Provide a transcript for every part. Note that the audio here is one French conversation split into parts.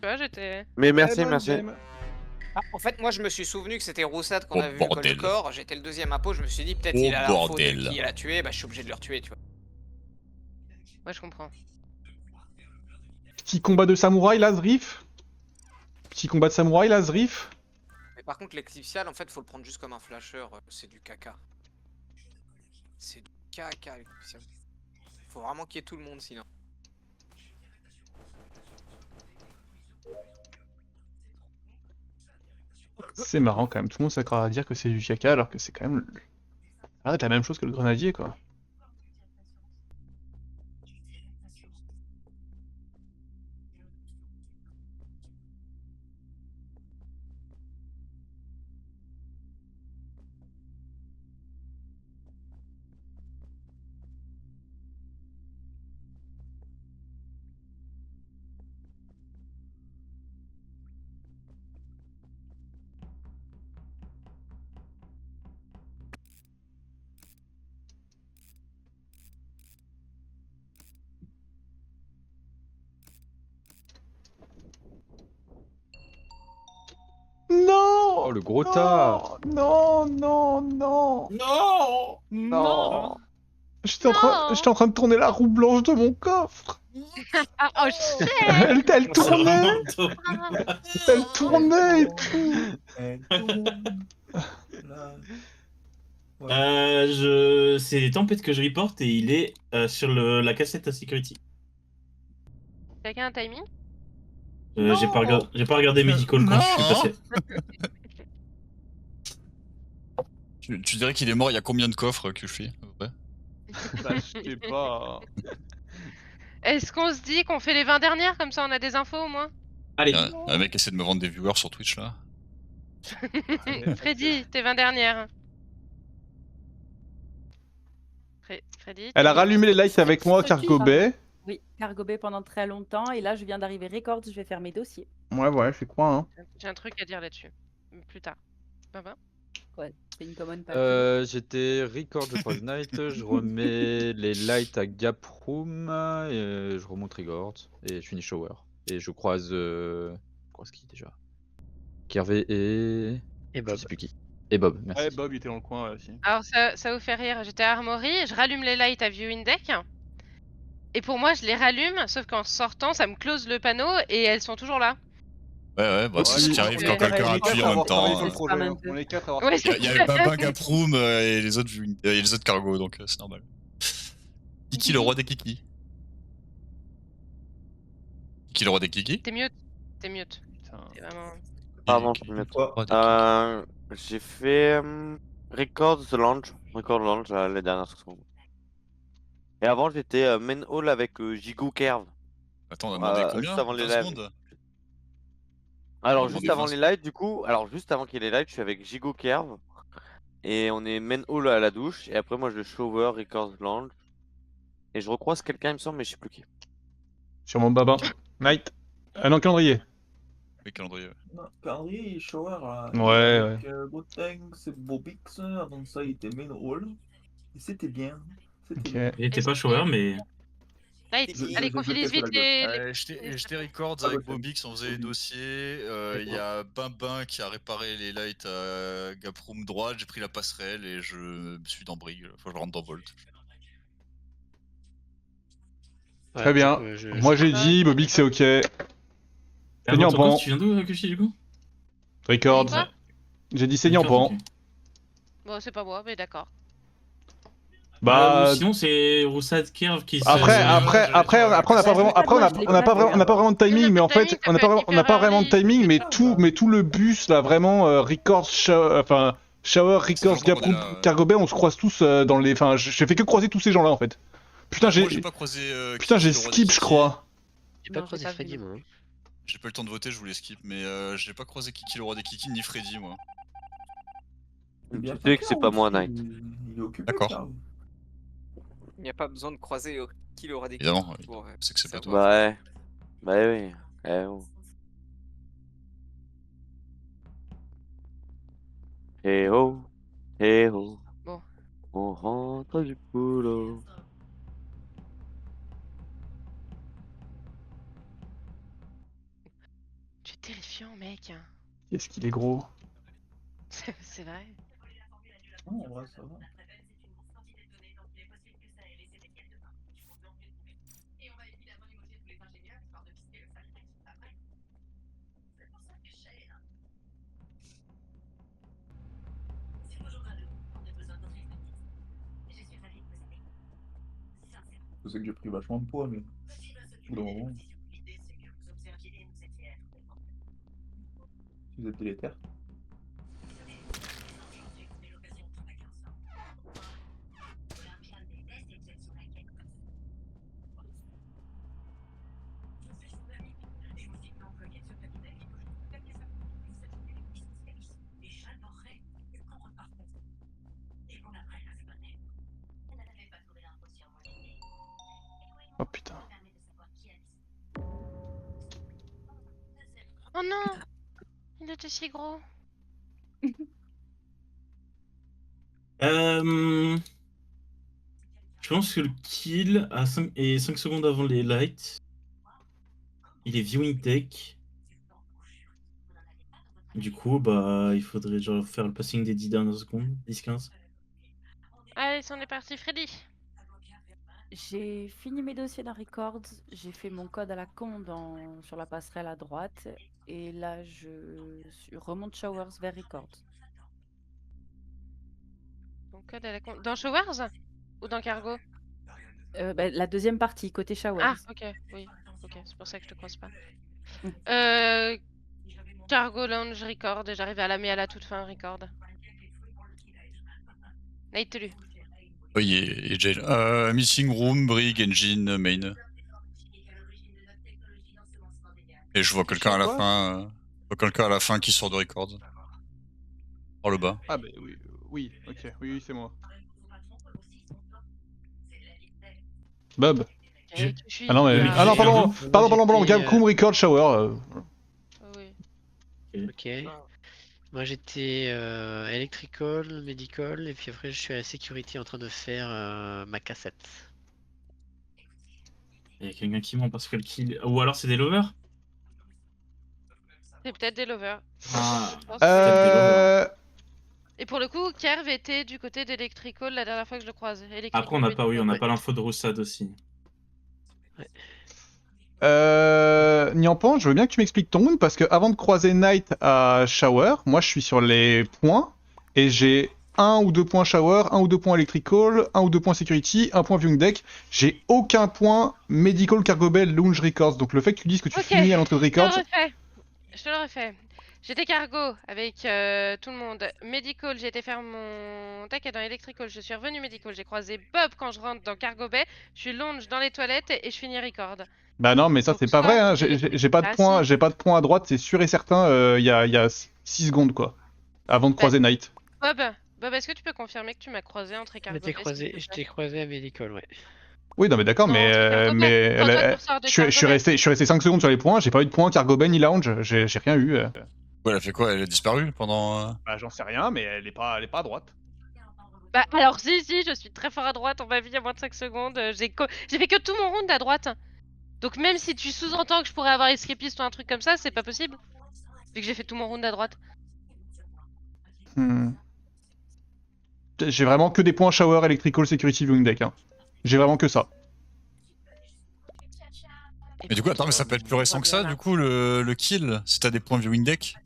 vois, j'étais... Mais merci, bonne merci. game. Ah, en fait, moi, je me suis souvenu que c'était Roussade qu'on Oh, avait vu cold bordel. score. J'étais le deuxième impôt. Je me suis dit, peut-être Oh, il a l'info de bordel. qui il a tué. Bah, je suis obligé de le retuer, tu vois. Ouais, je comprends. Petit combat de samouraï là, Zrif. Petit combat de samouraï là, Zrif. Mais par contre, l'Eclipsial, en fait, faut le prendre juste comme un flasher. C'est du caca. C'est du caca, l'Eclipsial. Faut vraiment qu'il y ait tout le monde, sinon. C'est marrant quand même, tout le monde s'accorde à dire que c'est du caca alors que c'est quand même la même chose que le grenadier quoi. Non. Oh, le gros tas. Non, non, non. Non. Non. J'étais en train de tourner la roue blanche de mon coffre. Ah, oh shit. Elle tournait. Ah. Elle tournait et tout. C'est Tempête que je reporte et il est sur la cassette à security. Quelqu'un a un timing? J'ai pas regardé Medical quand je suis passé. Tu dirais qu'il est mort il y a combien de coffres que je fais ouais. Bah, je sais pas. Est-ce qu'on se dit qu'on fait les 20 dernières, comme ça on a des infos au moins? Allez. Un mec essaie de me vendre des viewers sur Twitch là. Freddy, tes 20 dernières. Freddy, Elle a rallumé les lights avec moi, Cargo Bay. Oui, Cargo Bay pendant très longtemps, et là je viens d'arriver Records, je vais faire mes dossiers. Ouais, je crois hein. J'ai un truc à dire là-dessus. Plus tard. Baba. Ouais, c'est une common pas. J'étais record de Cross Night, je remets les lights à Gap Room, et je remonte Record, et je finis Shower. Et je croise qui déjà? Kervé et Bob. Je sais plus qui. Et Bob, merci. Ouais, Bob il était dans le coin aussi. Alors ça vous fait rire, j'étais à Armory, je rallume les lights à Viewing Deck. Et pour moi, je les rallume, sauf qu'en sortant, ça me close le panneau et elles sont toujours là. Ouais, bah c'est ce qui arrive quand quelqu'un appuie en même temps. On est 4 à avoir Ouais, Il y a Babin, Gaproom et les autres cargos, donc c'est normal. Kiki, le roi des kiki. Kiki, le roi des kiki. T'es mute. T'es mute. C'est vraiment... Pardon, je peux mettre. J'ai fait Record Launch les dernières secondes. Et avant j'étais Main Hall avec Gigo Kerv. Attends, on a demandé combien? Juste avant les 15 lives. secondes. Alors On a juste demandé avant 15. les lives du coup, alors juste avant qu'il y ait les lives, je suis avec Gigo Kerv. Et on est Main Hall à la douche. Et après moi je shower Record Launch. Et je recroise quelqu'un il me semble mais je sais plus qui. Sur mon Babin. Night. Non, calendrier. Oui, calendrier. Non, calendrier, shower. Ouais. Avec Boteng, c'est Bobix. Avant ça, il était main hall. Et c'était bien. Ok. Il était pas shower, mais. Light, Je- allez, je- confie-les je vite casse J'étais Records avec Bobix, on faisait les dossiers. Il y a Babin qui a réparé les lights à Gaproom droite, j'ai pris la passerelle et je me suis dans Brig. Faut que je rentre dans Volt. Très bien. Moi j'ai dit, Bobby que c'est ok. Saignant en pan. Tu viens d'où, Kushi, du coup? Records. Quoi? J'ai dit saignant en pan. Ok. Bon, c'est pas moi, mais d'accord. Bah. Sinon, c'est Roussade Kerv qui se. Après, on n'a pas vraiment de timing, mais en fait, on n'a pas vraiment de timing, mais tout le bus là, vraiment, Records, enfin, Shower, Records, Gaproom, Cargo Bay, on se croise tous dans les. Enfin, j'ai fait que croiser tous ces gens là en fait. Putain, j'ai pas croisé. Putain, j'ai skip, je crois. J'ai pas croisé Freddy moi. J'ai pas eu le temps de voter, je voulais skip, mais j'ai pas croisé Kiki le roi des Kiki ni Freddy moi. Tu sais que c'est pas moi, Night. Il est occupé. D'accord. Kerv. Il n'y a pas besoin de croiser qui l'aura des Évidemment, kicks pour, c'est que c'est pas toi. savoir. Ouais. Bah oui. Eh oh. Eh oh. Eh oh. Bon. On rentre du boulot. Qu'est-ce qu'il est gros. C'est vrai. Non, en vrai, ça va. Je sais que j'ai pris vachement de poids, mais au bout d'un moment, si vous êtes délétère. Oh putain. Oh non! Il était si gros. Je pense que le kill à 5 secondes avant les lights. Il est viewing tech. Du coup, bah, il faudrait genre faire le passing des 10 dernières secondes, 10-15. Allez, c'en est parti, Freddy. J'ai fini mes dossiers dans Records, j'ai fait mon code à la con sur la passerelle à droite, et là je remonte Showers vers Records. Ton code à la con. Dans Showers? Ou dans Cargo? La deuxième partie, côté Showers. Ah, ok, oui. Ok, c'est pour ça que je te croise pas. Mm. Cargo Lounge Record, et j'arrive à la à la toute fin Record. Night to lu. Oui, et Jail. Missing Room, Brig, Engine, Main. Et je vois quelqu'un à la fin. Je vois quelqu'un à la fin qui sort de Record. Par le bas. Ah bah oui, ok, oui, c'est moi. Bob. Ah non, mais... Ah non, pardon, Gapcroom, Record, Shower. Oui. Ok. Moi j'étais electrical, medical, et puis après je suis à la security en train de faire ma cassette. Il y a quelqu'un qui ment parce que le kill. Ou alors c'est des lovers? C'est peut-être des lovers. Ah. Et pour le coup, Kerv était du côté d'Electrical la dernière fois que je le croise. Après, on n'a pas l'info de Roussad aussi. Nyampan, je veux bien que tu m'expliques ton round parce que avant de croiser Knight à Shower, moi je suis sur les points et j'ai 1 ou 2 points Shower, 1 ou 2 points Electrical, 1 ou 2 points Security, 1 point Viewing Deck. J'ai aucun point Medical, Cargo Bell, Lounge, Records. Donc le fait que tu dises que tu finis à l'entrée de Records. Je te le refais. J'étais cargo avec tout le monde. Medical, j'ai été faire mon deck et dans Electrical, je suis revenu Medical. J'ai croisé Bob quand je rentre dans Cargo Bay. Je suis Lounge dans les toilettes et je finis Record. Bah non, mais ça c'est pas vrai, hein. J'ai pas de points, j'ai pas de points à droite, c'est sûr et certain, il y a 6 secondes quoi, avant de croiser Knight. Bob, est-ce que tu peux confirmer que tu m'as croisé entre Cargo Bay? Je t'ai croisé à Medical, ouais. Oui, non mais d'accord, mais je suis resté 5 secondes sur les points, j'ai pas eu de points Cargo Bay ni Lounge, j'ai rien eu. Ouais, elle a fait quoi? Elle a disparu pendant... Bah j'en sais rien, mais elle est pas à droite. Bah alors si, je suis très fort à droite, on va vite à moins de 5 secondes. J'ai fait que tout mon round à droite. Donc même si tu sous-entends que je pourrais avoir escapiste ou un truc comme ça, c'est pas possible. Vu que j'ai fait tout mon round à droite. J'ai vraiment que des points Shower, Electrical, Security, Viewing Deck. Hein. J'ai vraiment que ça. Mais du coup, attends, mais ça peut être plus récent que ça, du coup, le kill, si t'as des points Viewing Deck.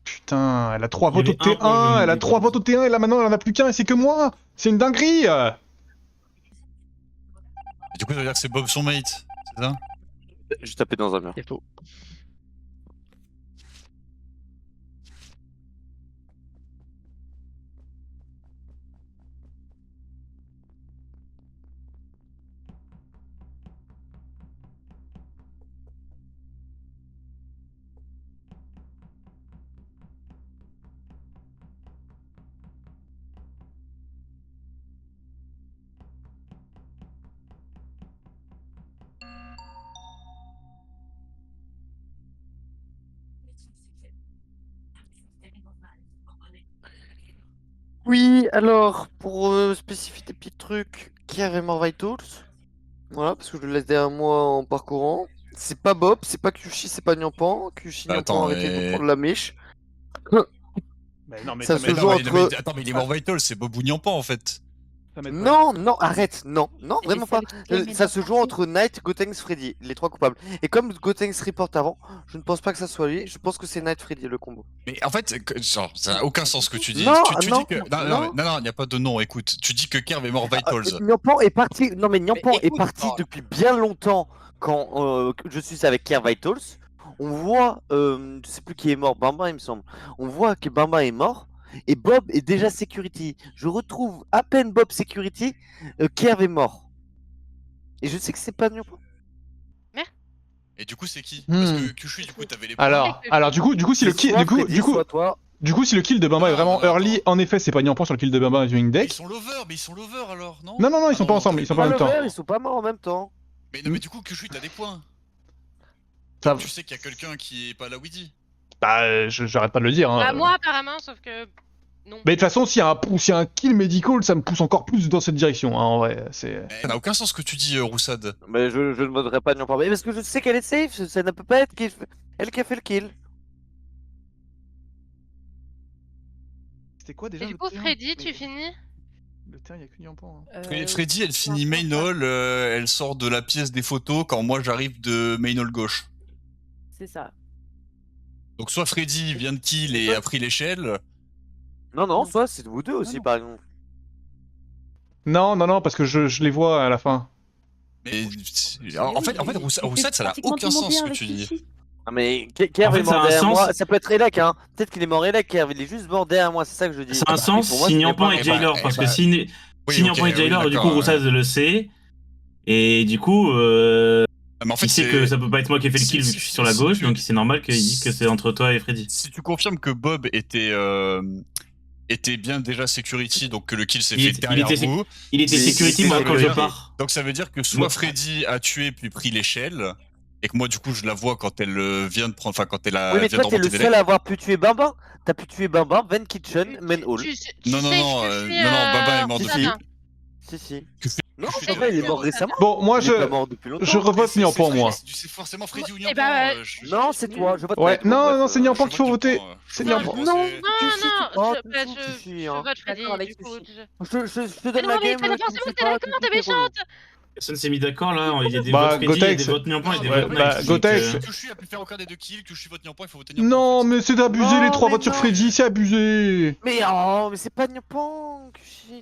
Putain, elle a 3 votes au T1, elle a 3 votes au T1 et là maintenant elle en a plus qu'un et c'est que moi. C'est une dinguerie. Et du coup, ça veut dire que c'est Bob son mate, c'est ça? J'ai tapé dans un mur. C'est faux. Oui, alors, pour spécifier des petits trucs, qui avait More Vitals. Voilà, parce que je le laisse derrière moi en parcourant. c'est pas Bob, c'est pas Kyushi, c'est pas Nyampan. Kyushi, Nyampan, arrêtez de prendre la mèche. Non, mais Ça se joue entre... Attends, mais il est mort Vital, c'est Bob ou Nyampan en fait. Non, non, arrête, non, non, Et vraiment c'est pas. lequel est Ça se joue parti entre Knight, Gotenks, Freddy, les 3 coupables. Et comme Gotenks reporte avant, je ne pense pas que ça soit lui, je pense que c'est Knight Freddy le combo. Mais en fait, genre, ça n'a aucun sens ce que tu dis. Non, Tu non, dis que. Non, il n'y a pas de nom, écoute. Tu dis que Kerv est mort Vitals. Nyampan est parti, non mais Nyampan est écoute, parti oh. depuis bien longtemps quand je suis avec Kerr Vitals. On voit, je sais plus qui est mort, Bamba il me semble. On voit que Bamba est mort. Et Bob est déjà Security. Je retrouve à peine Bob Security, Kerv est mort. Et je sais que c'est pas Nyampan. Et du coup, c'est qui Parce que Kyushu, du coup, t'avais les points. Alors du coup, si le kill, du coup, si le kill de Bamba est vraiment early, en effet, c'est pas Nyampan sur le kill de Bamba viewing Mais deck. ils sont lovers alors, non Non, ils sont pas ensemble, ils sont pas en même temps. Ils sont pas morts en même temps. Mais non, mais du coup, Kyushu, t'as des points. Ça- Tu sais qu'il y a quelqu'un qui est pas là Weedy. Bah, j'arrête pas de le dire. Hein. Bah, moi, apparemment, sauf que. Non. Mais de toute façon, s'il y a un kill medical, ça me pousse encore plus dans cette direction, hein, en vrai. C'est... Ça n'a aucun sens ce que tu dis, Roussad. Mais je ne voterai pas Nyampan. Mais parce que je sais qu'elle est safe, ça ne peut pas être elle qui a fait le kill. C'était quoi déjà Et du coup, Freddy, tu finis? Le terrain, il y a que Nyampan. Freddy, elle finit main hall, elle sort de la pièce des photos quand moi j'arrive de main hall gauche. C'est ça. Donc soit Freddy vient de kill et a pris l'échelle. Non, soit c'est vous deux aussi, par exemple. Non, parce que je les vois à la fin. Mais en fait, Roussad, ça n'a aucun sens ce que tu dis. Ah mais Kerv est mort derrière moi, ça peut être Elec hein. Peut-être qu'il est mort Elec, Kerv, il est juste mort derrière moi, c'est ça que je dis. Ça a un sens si Nyampan est Jailor, parce que si Nyampan est Jailor, du coup Roussad le sait. Et du coup, mais en fait, il sait que ça peut pas être moi qui ai fait le kill vu que je suis sur la gauche, donc c'est normal qu'il dise que c'est entre toi et Freddy. Si tu confirmes que Bob était bien déjà security, donc que le kill s'est fait derrière vous. Il était security moi quand je pars. Donc ça veut dire que soit Freddy a tué puis pris l'échelle, et que moi du coup je la vois quand elle vient de prendre, enfin quand elle a. Oui mais toi t'es le seul à avoir pu tuer Bamba. T'as pu tuer Bamba, Van Kitchen, Main Hall. Non, Bamba est mort depuis. Si. Non, Bamba il est mort récemment. Bon, moi je revote Nyampan, moi. C'est forcément Freddy ou Eh Nyampan. bah, Non, c'est toi, je vote. Ouais, non, c'est Nyampan qu'il faut voter. C'est Nyampan. Non, je vote Freddy, du coup. Je te donne la game. Mais forcément, t'es d'accord, t'es méchante. Personne s'est mis d'accord là, il y a des Bah, votes Freddy, il y a des Gotex. votes Nyampan et des Ouais, votes bah, Knight. Gotex. Kyushu a pu faire aucun des deux kills, Kyushu vote Nyampan, il faut voter Nyampan. Non, mais c'est abusé les 3 votes sur non. Freddy, c'est abusé. Mais c'est pas Nyampan.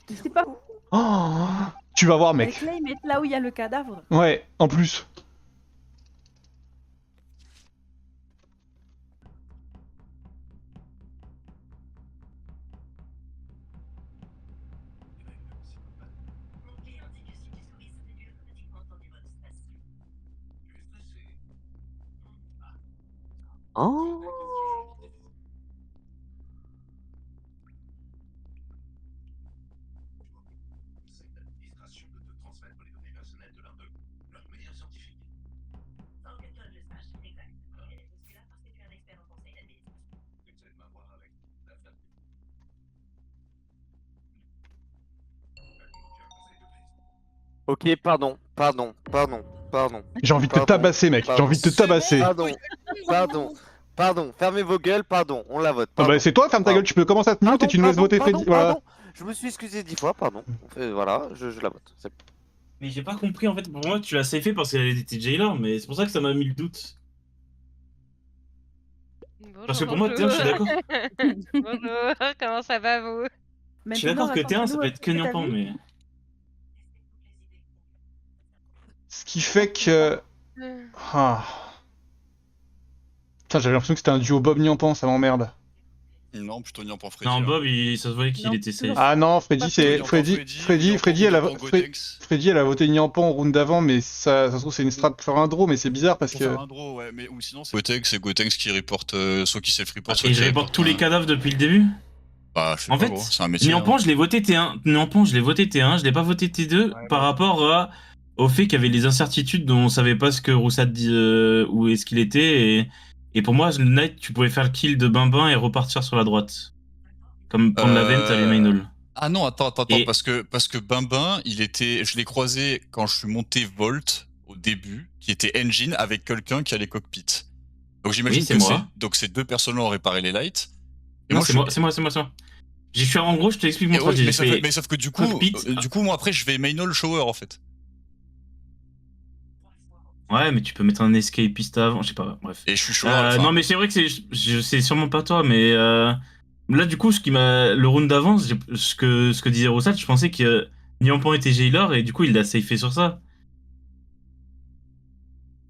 C'est pas. Oh, tu vas voir, mec. Avec là, ils mettent là où il y a le cadavre. Ouais, en plus. Oh. Ok, pardon. J'ai envie de te tabasser, mec. J'ai envie de te tabasser. Pardon. Fermez vos gueules, pardon. On la vote. Ah bah c'est toi, ferme ta gueule, tu peux commencer à te mute et tu nous laisses voter Freddy. Voilà. Je me suis excusé 10 fois, pardon. Voilà, je la vote. Mais j'ai pas compris en fait, pour moi tu l'as safé parce qu'elle était Jailor, mais c'est pour ça que ça m'a mis le doute. Parce que pour moi, T1, je suis d'accord. Bonjour, comment ça va vous? Je suis d'accord que T1, ça peut être que Nyampan, mais. Ce qui fait que... Ah. Putain, j'avais l'impression que c'était un duo Bob Nyampan, ça m'emmerde. Non, plutôt Nyampan Freddy. Non, Bob, ça se voyait qu'il était safe. Ah non, Freddy, c'est... Freddy, elle a voté Nyampan au round d'avant, mais ça se trouve c'est une strat pour faire un draw, mais c'est bizarre parce que... Faire un draw, ouais, mais ou sinon c'est Gotenks qui reporte, soit qui self-report, soit Et qui je reporte tous les cadavres depuis le début. Bah, je sais en pas, fait, c'est un métier. Nyampan, je l'ai voté T1. Nyampan, je l'ai voté T1, je l'ai pas voté T2 par rapport au fait qu'il y avait les incertitudes dont on savait pas ce que Roussad dit, où est-ce qu'il était. Et pour moi, le Knight, tu pouvais faire le kill de Bimbin et repartir sur la droite. Comme prendre la vente à les main hall. Ah non, attends, parce que Bimbin, je l'ai croisé quand je suis monté Volt au début qui était engine avec quelqu'un qui a les cockpits. Donc j'imagine Oui, c'est que moi. donc ces deux personnes-là ont réparé les lights. Et Non, moi, c'est moi, c'est moi, c'est moi, c'est moi. J'ai fait en gros, je t'explique mon Et ouais, stratégie. mais sauf que du coup, moi après je vais main all shower en fait. Ouais, mais tu peux mettre un escapiste avant, je sais pas, bref. Et je suis shower. Non, mais c'est vrai que c'est sûrement pas toi, mais là, du coup, le round d'avant, ce que disait Rossat, je pensais que Nyampan était jailer et du coup, il l'a safé sur ça.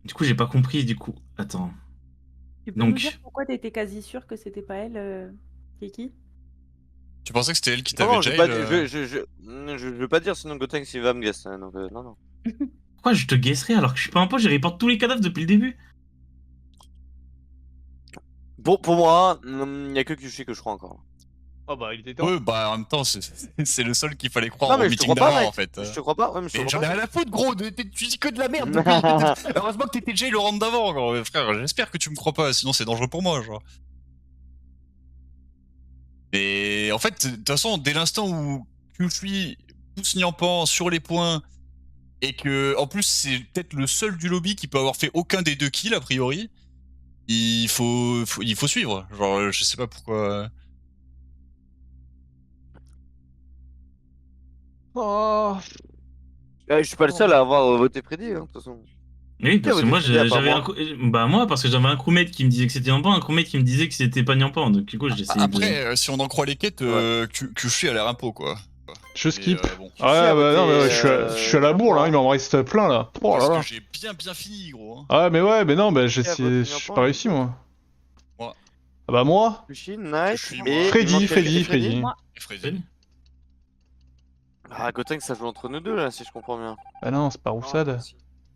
Du coup, j'ai pas compris, du coup. Attends. Tu peux Donc- nous dire pourquoi t'étais quasi sûr que c'était pas elle, Kiki? Tu pensais que c'était elle qui Non, t'avait non, je jail veux pas dire, sinon Gotenks il va me guess. Donc, non, non. Pourquoi je te guesserais alors que je suis pas un pote, j'ai report tous les cadavres depuis le début? Pour moi, il y a que Kyushi que je crois encore. Oh bah, il était temps. Ouais, bah en même temps, c'est le seul qu'il fallait croire Non, au mais je te meeting crois pas, d'avant mec. en fait. Je te crois pas, ouais, mais je te Mais crois j'en ai pas. rien à foutre, gros. Tu dis que de la merde depuis. Heureusement que t'étais jail le round d'avant, gros. Frère. J'espère que tu me crois pas, sinon c'est dangereux pour moi, genre. Mais en fait, de toute façon, dès l'instant où Kyushi pousse Nyampan sur les points et que, en plus, c'est peut-être le seul du lobby qui peut avoir fait aucun des deux kills a priori, il faut suivre. Genre, je sais pas pourquoi. Oh. Je suis pas le seul à avoir voté Freddy, hein, de toute façon. Oui, Qui a parce que voté moi, Freddy à part j'avais moi Bah, moi, parce que j'avais un crewmate qui me disait que c'était Nyampan, un crewmate qui me disait que c'était pas Nyampan, donc du coup, j'ai essayé Après, si on en croit les quêtes, Kyushi a l'air un pot, quoi. Je skip. Bon. Ouais, bah non, mais ouais, je suis à la bourre là, il m'en reste plein là. Oh là Parce là. que j'ai bien fini, gros. Hein. Ah, mais ouais, mais non, bah j'ai Qui a voté pas réussi moi. Moi. Ah bah moi. Kyushi, Knight Kyushi, et... moi. il Freddy, manque Freddy, Freddy. Freddy. Moi. Et Freddy. Ah, Gotenks, ça joue entre nous deux, là, si je comprends bien. Bah non, c'est pas Roussad.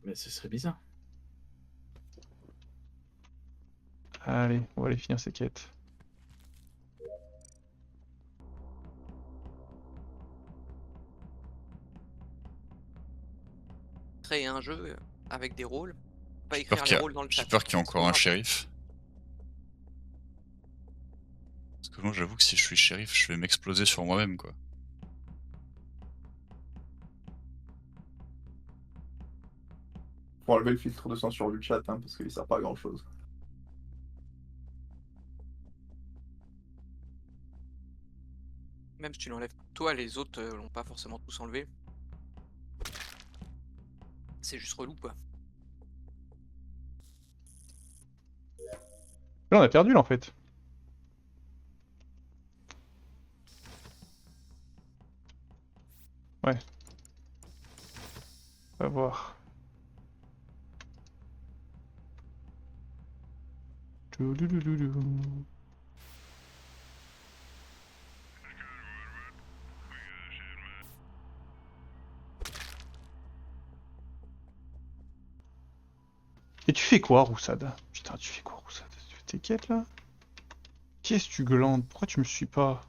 Mais ce serait bizarre. Allez, on va aller finir ces quêtes. Créer un jeu avec des rôles, pas J'ai écrire peur les rôles dans le chat. qu'il y ait encore un shérif. Parce que moi, j'avoue que si je suis shérif, je vais m'exploser sur moi-même, quoi. Faut enlever le filtre de sang sur le chat, hein, parce qu'il sert pas à grand chose. Même si tu l'enlèves toi, les autres l'ont pas forcément tous enlevé. C'est juste relou, quoi. Là, on a perdu là en fait. Ouais. On va voir. Toulouloulou. Et tu fais quoi, Roussad? Putain, tu fais quoi, Roussad? Tu fais tes quêtes là? Qu'est-ce que tu glandes? Pourquoi tu me suis pas?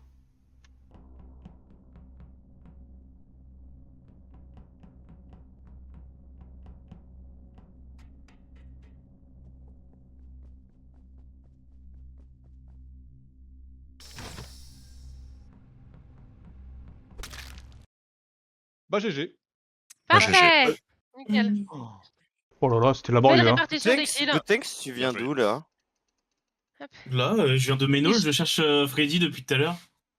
Bah GG. Parfait. Nickel. Oh là là, c'était Belle laborieux hein. répartition des kills. Gotenks, tu viens d'où, là? Là, je viens de Meno, je cherche Freddy depuis tout à l'heure.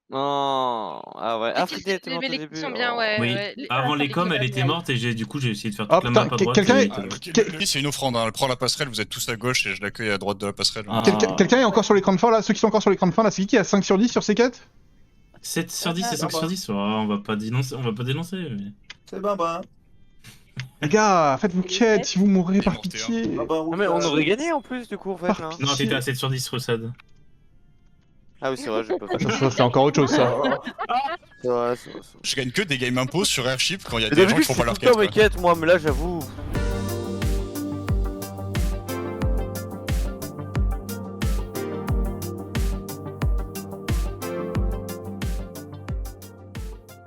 Non. Ah ouais. Ah, Freddy était Les morte au l'équipe début. sont bien, oh. ouais. Oui, ouais. avant les coms, elle était morte et du coup, j'ai essayé de faire toute Ah, la putain, map à droite. quelqu'un et- est- Lui, c'est une offrande, hein. Elle prend la passerelle, vous êtes tous à gauche et je l'accueille à droite de la passerelle. Ah. Quelqu'un est encore sur l'écran de fin là? Ceux qui sont encore sur l'écran de fin là, c'est qui a 5 sur 10 sur ces quêtes? 7 sur 10 et 5 sur 10, on va pas dénoncer, mais... C'est Baba. Les gars, faites vos quêtes si vous mourrez par morté, pitié. Baba Ah, mais on aurait gagné en plus, du coup, en fait, là. Non, t'étais à 7 sur 10, Rossad. Ah oui, c'est vrai, j'ai pas Ah, fait. ça c'est encore autre chose ça. C'est vrai, c'est vrai. Je gagne que des games impôts sur Airship quand il y a Mais des gens d'habitude, qui font je pas fais leur tout le temps quête. mes quêtes, moi, mais là, j'avoue.